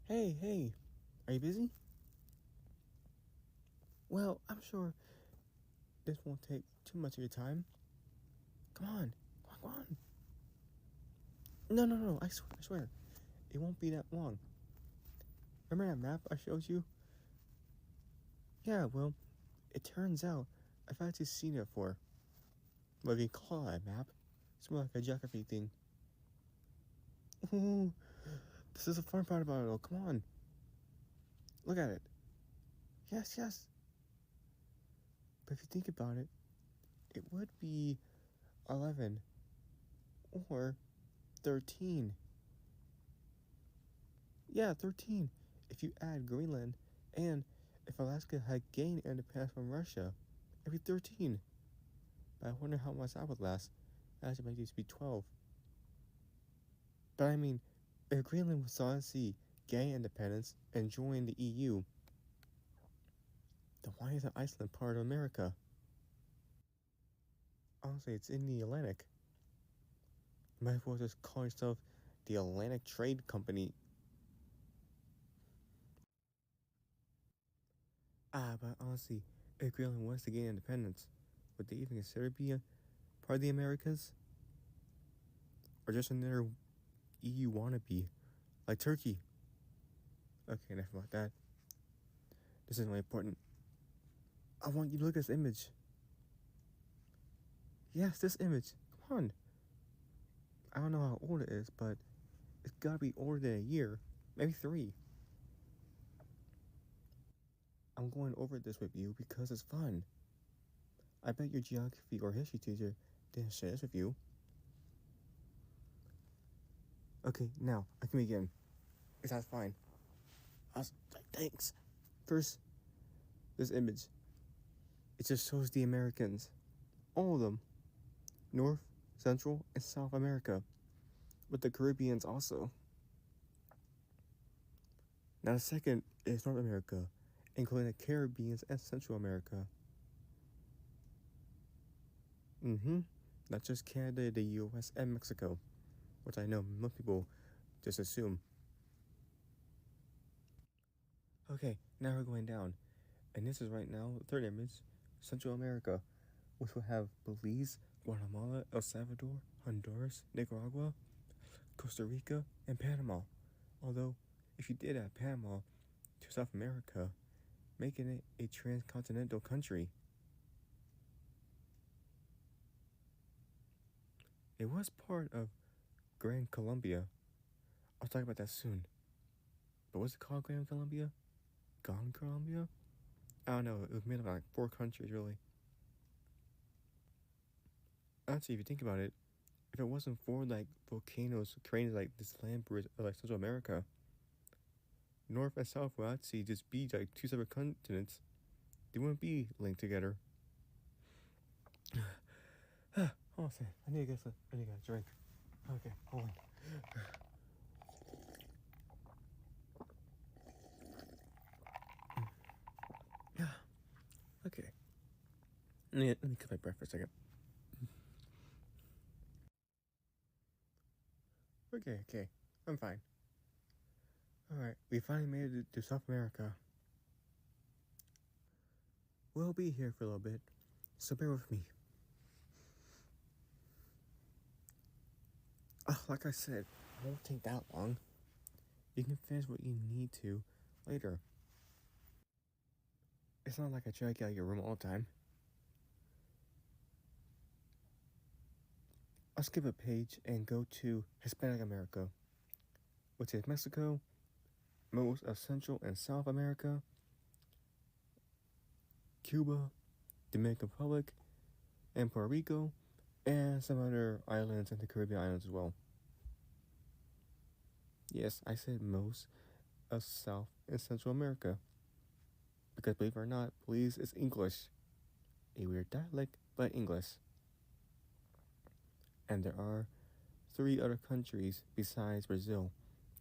Hey, are you busy? Well, I'm sure this won't take too much of your time. Come on. No, I swear. It won't be that long. Remember that map I showed you? Yeah, well, it turns out I've actually seen it before. What do you call that map? It's more like a geography thing. Ooh, this is the fun part about it all. Come on. Look at it. Yes. But if you think about it, it would be 11 or 13. Yeah, 13 if you add Greenland, and if Alaska had gained independence from Russia, it'd be 13. But I wonder how much that would last. That should make it to be 12. But I mean, if Greenland was honestly gain independence and join the EU, then why isn't Iceland part of America? Honestly, it's in the Atlantic. You might as well just call yourself the Atlantic Trade Company. But honestly, if Greenland was to gain independence, would they even consider being a part of the Americas? Or just another EU wannabe, like Turkey? Okay, enough about that. This isn't really important. I want you to look at this image. Yes, this image. Come on. I don't know how old it is, but it's gotta be older than a year, maybe 3. I'm going over this with you because it's fun. I bet your geography or history teacher didn't share this with you. Okay, now I can begin. That's fine. Thanks. First, this image. It just shows the Americans. All of them. North, Central, and South America. With the Caribbeans also. Now the second is North America, including the Caribbeans and Central America. Not just Canada, the US, and Mexico, which I know most people just assume. Okay, now we're going down. And this is right now, the third image, Central America, which will have Belize, Guatemala, El Salvador, Honduras, Nicaragua, Costa Rica, and Panama. Although, if you did add Panama to South America, making it a transcontinental country. It was part of Grand Colombia. I'll talk about that soon. But what's it called, Grand Colombia? Gone Colombia? I don't know. It was made of like 4 countries, really. Actually, if you think about it, if it wasn't for like volcanoes creating like this land bridge of like Central America, North and South would actually just be like 2 separate continents. They wouldn't be linked together. Oh, I need to get a drink. Okay, hold on. Yeah. Okay. Let me cut my breath for a second. Okay. I'm fine. Alright, we finally made it to South America. We'll be here for a little bit, so bear with me. Like I said, it won't take that long. You can finish what you need to later. It's not like I drag you out of your room all the time. I'll skip a page and go to Hispanic America, which is Mexico, most of Central and South America, Cuba, Dominican Republic, and Puerto Rico, and some other islands in the Caribbean islands as well. Yes, I said most of South and Central America. Because believe it or not, Belize is English. A weird dialect, but English. And there are 3 other countries besides Brazil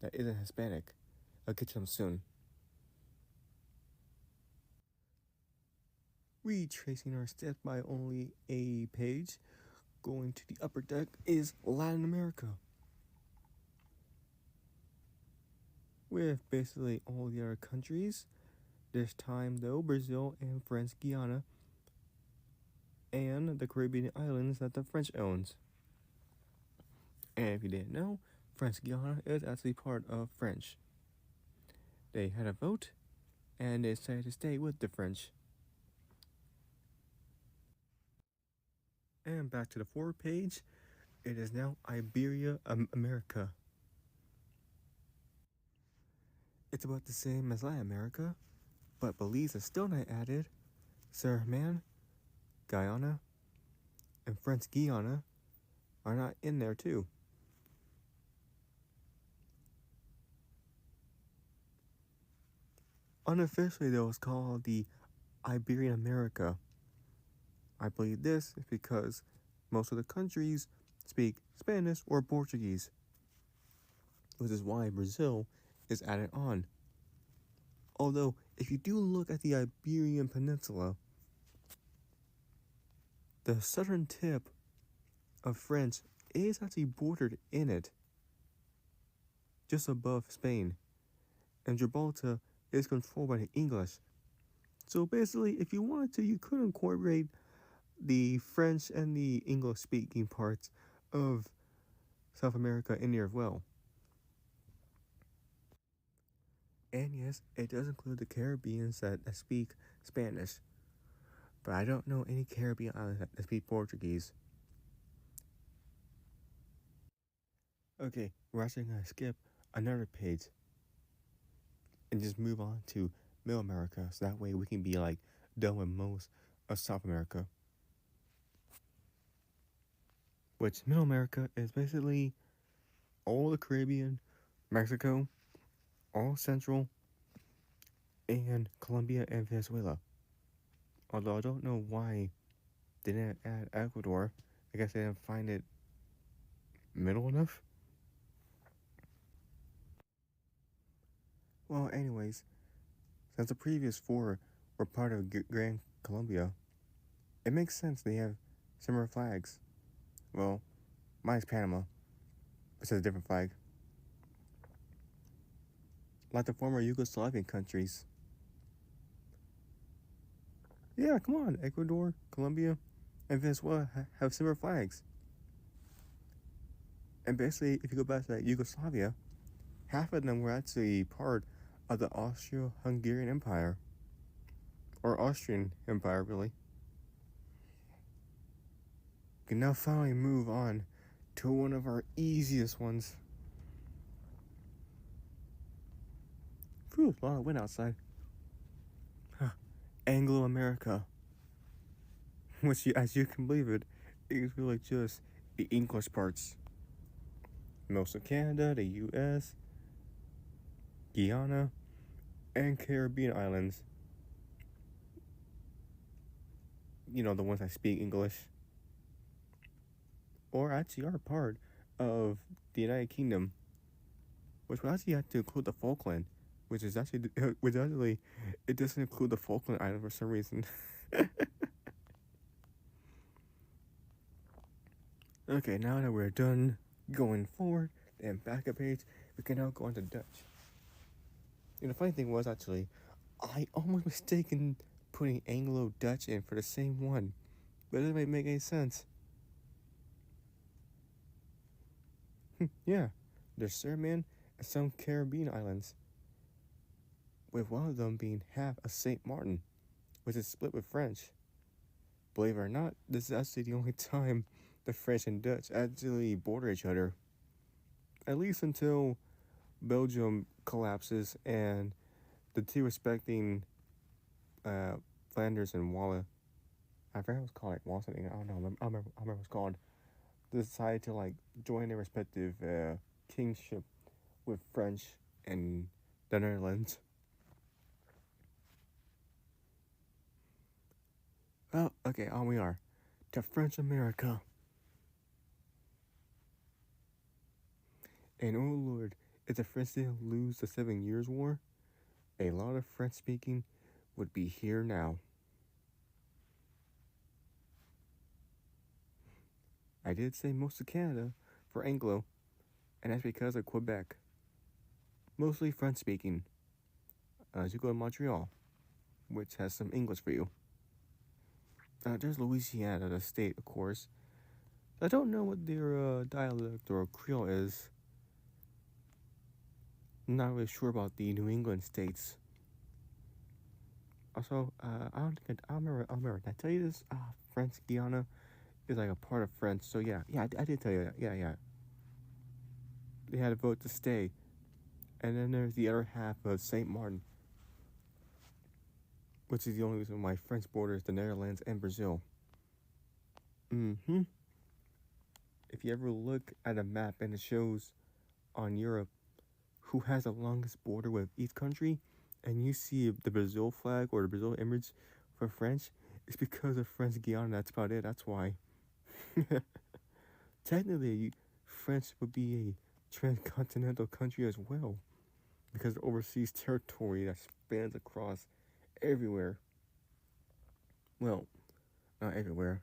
that isn't Hispanic. I'll get to them soon. Retracing our steps by only a page, going to the upper deck is Latin America. with basically all the other countries. This time, though, Brazil and French Guiana and the Caribbean islands that the French owns. And if you didn't know, French Guiana is actually part of French. They had a vote, and they decided to stay with the French. And back to the forward page, it is now Iberia, America. It's about the same as Latin America, but Belize is still not added. Suriname, Guyana, and French Guiana are not in there too. Unofficially, though, it's called the Iberian America. I believe this is because most of the countries speak Spanish or Portuguese, which is why Brazil is added on. Although, if you do look at the Iberian Peninsula, the southern tip of France is actually bordered in it, just above Spain, and Gibraltar is controlled by the English. So basically, if you wanted to, you could incorporate the French and the English-speaking parts of South America in there as well. And yes, it does include the Caribbeans that speak Spanish, but I don't know any Caribbean islands that speak Portuguese. Okay, we're actually going to skip another page and just move on to Middle America, so that way we can be like done with most of South America. Which Middle America is basically all the Caribbean, Mexico, all Central, and Colombia and Venezuela. Although I don't know why they didn't add Ecuador. I guess they didn't find it middle enough. Well, anyways, since the previous four were part of Grand Colombia, it makes sense they have similar flags. Well, mine's Panama, which has a different flag. Like the former Yugoslavian countries. Yeah, come on, Ecuador, Colombia, and Venezuela have similar flags. And basically, if you go back to that Yugoslavia, half of them were actually part of the Austro-Hungarian Empire. Or Austrian Empire, really. We can now finally move on to one of our easiest ones. Phew, a lot of wind outside. Anglo-America. Which, as you can believe it, is really just the English parts. Most of Canada, the US, Guyana, and Caribbean islands. You know, the ones that speak English. Or actually are part of the United Kingdom. Which would actually have to include the Falkland. Which actually, it doesn't include the Falkland Island for some reason. Okay, now that we're done going forward and back a page, we can now go on to Dutch. And the funny thing was, actually, I almost mistaken putting Anglo-Dutch in for the same one, but it doesn't make any sense. Yeah, there's Suriname and some Caribbean islands, with one of them being half of St. Martin, which is split with French. Believe it or not, this is actually the only time the French and Dutch actually border each other. At least until Belgium collapses and the two respecting Flanders and Walla, I forgot what it's called, like Walsing, I don't know, I remember what it's called, decided to like join their respective kingship with French and the Netherlands. Oh, okay, on we are. To French America. And oh Lord, if the French didn't lose the 7 Years' War, a lot of French speaking would be here now. I did say most of Canada for Anglo, and that's because of Quebec. Mostly French speaking, as you go to Montreal, which has some English for you. There's Louisiana, the state, of course. I don't know what their dialect or Creole is. I'm not really sure about the New England states. Also, I don't remember. Did I tell you this? French Guiana is like a part of France. So yeah, I did tell you that. Yeah. They had a vote to stay, and then there's the other half of Saint Martin, which is the only reason why France borders the Netherlands and Brazil. Mm-hmm. If you ever look at a map and it shows on Europe who has the longest border with each country, and you see the Brazil flag or the Brazil image for French, it's because of French Guiana. That's about it. That's why. Technically, France would be a transcontinental country as well, because of overseas territory that spans across everywhere. Well, not everywhere.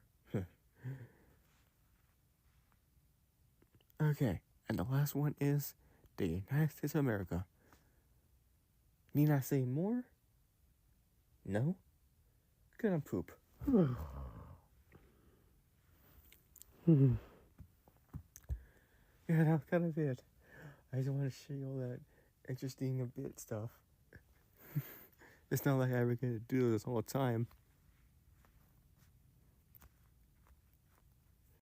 Okay, and the last one is the United States of America. Need I say more? No? Good on poop. Yeah, that's kind of it. I just want to show you all that interesting a bit stuff. It's not like I ever get to do this all the time.